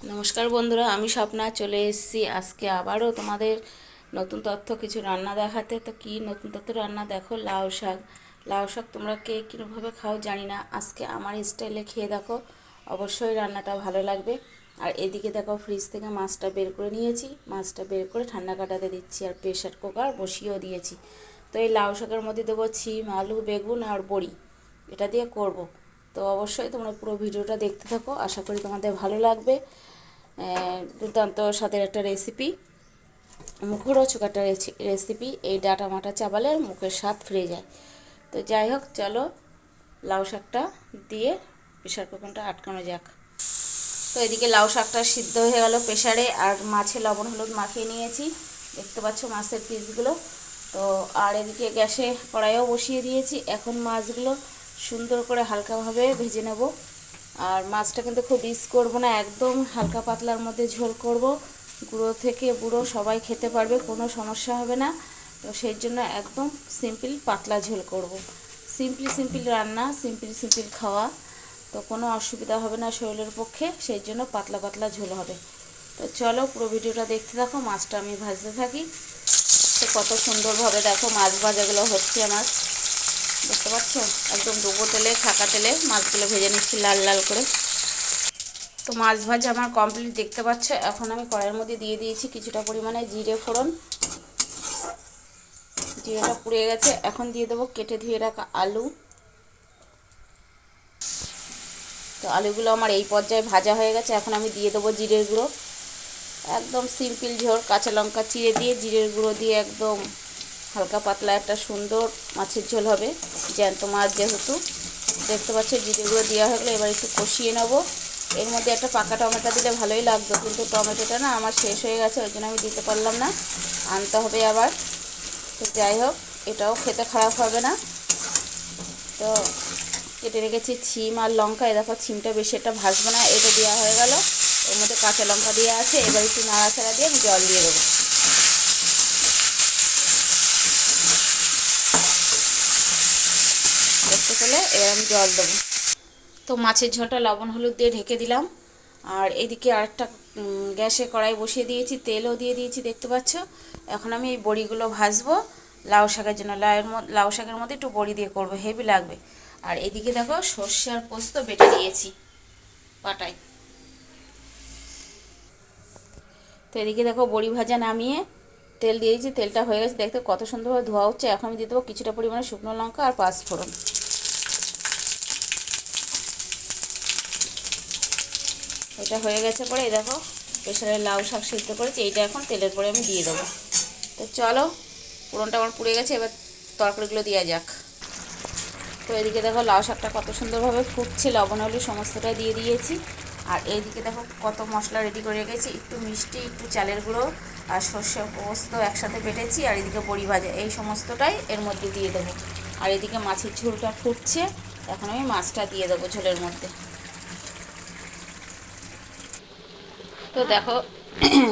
নমস্কার বন্ধুরা, আমি স্বপ্না চলে এসেছি আজকে আবারও তোমাদের নতুন তথ্য কিছু রান্না দেখাতে। তো কি নতুন তথ্য রান্না দেখো, লাউ শাক। লাউ শাক তোমরা কে কীভাবে খাও জানি না, আজকে আমার স্টাইলে খেয়ে দেখো, অবশ্যই রান্নাটা ভালো লাগবে। আর এদিকে দেখো, ফ্রিজ থেকে মাছটা বের করে নিয়েছি, মাছটা বের করে ঠান্ডা কাটাতে দিচ্ছি, আর প্রেশার কুকার বসিয়েও দিয়েছি। তো এই লাউ শাকের মধ্যে দেবো সিম, আলু, বেগুন আর বড়ি, এটা দিয়ে করব। তো অবশ্যই তোমরা পুরো ভিডিওটা দেখতে থাকো, আশা করি তোমাদের ভালো লাগবে। দুর্দান্ত স্বাদের একটা রেসিপি, মুখরোচক একটা রেসিপি। এই ডাটা মাটা চাবালে মুখের স্বাদ ফিরে যায়। তো যাই হোক, চলো লাউ শাকটা দিয়ে প্রেশার কুকারটা আটকানো যাক। তো এদিকে লাউ শাকটা সিদ্ধ হয়ে গেল প্রেশারে, আর মাছে লবণ হলুদ মাখিয়ে নিয়েছি, দেখতে পাচ্ছ মাছের পিসগুলো। তো আর এদিকে গ্যাসে কড়াইও বসিয়ে দিয়েছি, এখন মাছগুলো সুন্দর করে হালকাভাবে ভেজে নেব। আর মাছটা কিন্তু খুব রিচ করব না, একদম হালকা পাতলার মধ্যে ঝোল করব। গুঁড়ো থেকে বুড়ো সবাই খেতে পারবে, কোনো সমস্যা হবে না। তো সেই জন্য একদম সিম্পল পাতলা ঝোল করব। সিম্পল রান্না, সিম্পল খাওয়া, তো কোনো অসুবিধা হবে না শরীরের পক্ষে, সেই জন্য পাতলা পাতলা ঝোল হবে। তো চলো পুরো ভিডিওটা দেখতে থাকো, মাছটা আমি ভাজতে থাকি। তো কত সুন্দরভাবে দেখো মাছ ভাজাগুলো হচ্ছে আমার, দেখতে পাচ্ছ একদম ডুবো তেলে, থাকা তেলে মাছগুলো ভেজে নিচ্ছি লাল লাল করে। তো মাছ ভাজা আমার কমপ্লিট, দেখতে পাচ্ছ। এখন আমি কড়াইয়ের মধ্যে দিয়ে দিয়েছি কিছুটা পরিমাণে জিরে ফোড়ন, জিরেটা পুড়ে গেছে। এখন দিয়ে দেবো কেটে ধুয়ে রাখা আলু। তো আলুগুলো আমার এই পর্যায়ে ভাজা হয়ে গেছে, এখন আমি দিয়ে দেবো জিরের গুঁড়ো। একদম সিম্পল ঝোল, কাঁচা লঙ্কা চিড়ে দিয়ে জিরের গুঁড়ো দিয়ে একদম হালকা পাতলা একটা সুন্দর মাছের ঝোল হবে, জ্যান্ত মাছ যেহেতু। দেখতে পাচ্ছ জিরে গুঁড়ো দেওয়া হয়ে গেলে এবার একটু কষিয়ে নেব। এর মধ্যে একটা পাকা টমেটো দিলে ভালোই লাগতো, কিন্তু টমেটোটা না আমার শেষ হয়ে গেছে, ওই জন্য আমি দিতে পারলাম না, আনতে হবে আবার। তো যাই হোক, এটাও খেতে খারাপ হবে না। তো কেটে রেখেছি সিম আর লঙ্কা, এ দেখো সিমটা বেশি একটা ভাজবো না, এটা দেওয়া হয়ে গেল। এর মধ্যে কাঁচা লঙ্কা দেওয়া আছে, এবার একটু নাড়াচাড়া দিয়ে আমি জল দিয়ে দেবো। আরেকটু হলে এবার আমি জল দেবো। তো মাছের ঝোলটা লবণ হলুদ দিয়ে ঢেকে দিলাম। আর এদিকে আরেকটা গ্যাসে কড়াই বসিয়ে দিয়েছি, তেলও দিয়ে দিয়েছি, দেখতে পাচ্ছ। এখন আমি এই বড়িগুলো ভাজবো লাউ শাকের জন্য। লাউ শাকের মধ্যে একটু বড়ি দিয়ে করবো, হেভি লাগবে। আর এদিকে দেখো সর্ষে আর পোস্ত বেটে দিয়েছি পাটায়। তো এদিকে দেখো বড়ি ভাজা নামিয়ে তেল দিয়েছি, তেলটা হয়ে গেছে, দেখতে কত সুন্দরভাবে ধোয়া হচ্ছে। এখন আমি দিয়ে দেবো কিছুটা পরিমাণে শুকনো লঙ্কা আর পাঁচফোড়ন। এটা হয়ে গেছে পরে এই দেখো প্রেশারে লাউ শাক সিদ্ধ করেছি, এইটা এখন তেলের পরে আমি দিয়ে দেবো। তো চলো, পুরনটা আমার পুড়ে গেছে, এবার তরকারিগুলো দেওয়া যাক। তো এদিকে দেখো লাউ শাকটা কত সুন্দরভাবে ফুটছে, লবণ হলুদ সমস্তটা দিয়ে দিয়েছি। আর এইদিকে দেখো কত মশলা রেডি করে রেখেছি, একটু মিষ্টি, একটু চালের গুঁড়ো আর সর্ষে পোস্ত একসাথে বেটেছি, আর এদিকে বড়ি ভাজা, এই সমস্তটাই এর মধ্যে দিয়ে দেবো। আর এদিকে মাছের ঝোলটা ফুটছে, এখন আমি মাছটা দিয়ে দেবো ঝোলের মধ্যে। তো দেখো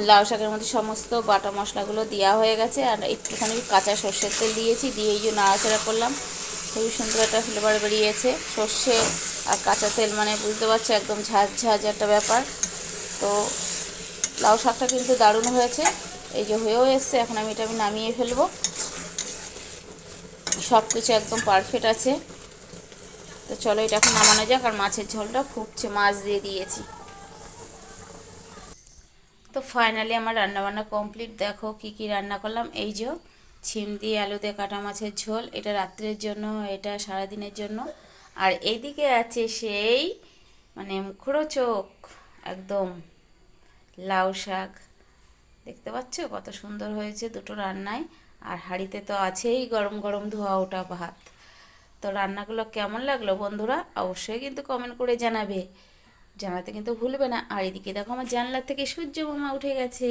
লাউ শাকের মধ্যে সমস্ত বাটা মশলাগুলো দেওয়া হয়ে গেছে, আর একটুখানি কাঁচা সর্ষের তেল দিয়েছি, দিয়ে এই যে নাড়াচাড়া করলাম, খুবই সুন্দর একটা ফ্লেভার বেরিয়েছে। সর্ষে আর কাঁচা তেল মানে বুঝতে পারছো একদম ঝাঁঝ ঝাঁঝ একটা ব্যাপার। তো লাউ শাকটা কিন্তু দারুণ হয়েছে, এই যে হয়েও এসছে। এখন আমি নামিয়ে ফেলবো, সব কিছু একদম পারফেক্ট আছে। তো চলো এটা এখন নামানো যাক, আর মাছের ঝোলটা ফুটছে, মাছ দিয়ে দিয়েছি। তো ফাইনালি আমার রান্নাবান্না কমপ্লিট। দেখো কি কি রান্না করলাম, এই যে ছিম দিয়ে আলু দিয়ে কাটা মাছের ঝোল, এটা রাত্রের জন্য, এটা সারাদিনের জন্য। আর এইদিকে আছে সেই মানে মুখরোচক একদম লাউ শাক, দেখতে পাচ্ছ কত সুন্দর হয়েছে দুটো রান্নায়। আর হাঁড়িতে তো আছেই গরম গরম ধোয়া ওঠা ভাত। তো রান্নাগুলো কেমন লাগলো বন্ধুরা, অবশ্যই কিন্তু কমেন্ট করে জানাবে, জানাতে কিন্তু ভুলবে না। আর এদিকে দেখো আমার জানলার থেকে সূর্য মামা উঠে গেছে,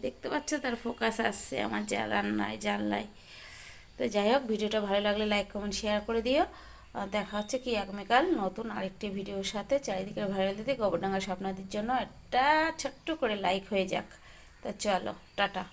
দেখতে পাচ্ছ তার ফোকাস আসছে আমার রান্নায় জানলায়। তো যাই হোক, ভিডিওটা ভালো লাগলে লাইক কমেন্ট শেয়ার করে দিও। দেখা হচ্ছে কি আগামীকাল নতুন আরেকটি ভিডিওর সাথে। চারিদিকে ভাইরাল দিতে গোবরডাঙ্গা স্বপ্নাদির জন্য একটা ছোট্ট করে লাইক হয়ে যাক। তো চলো টাটা।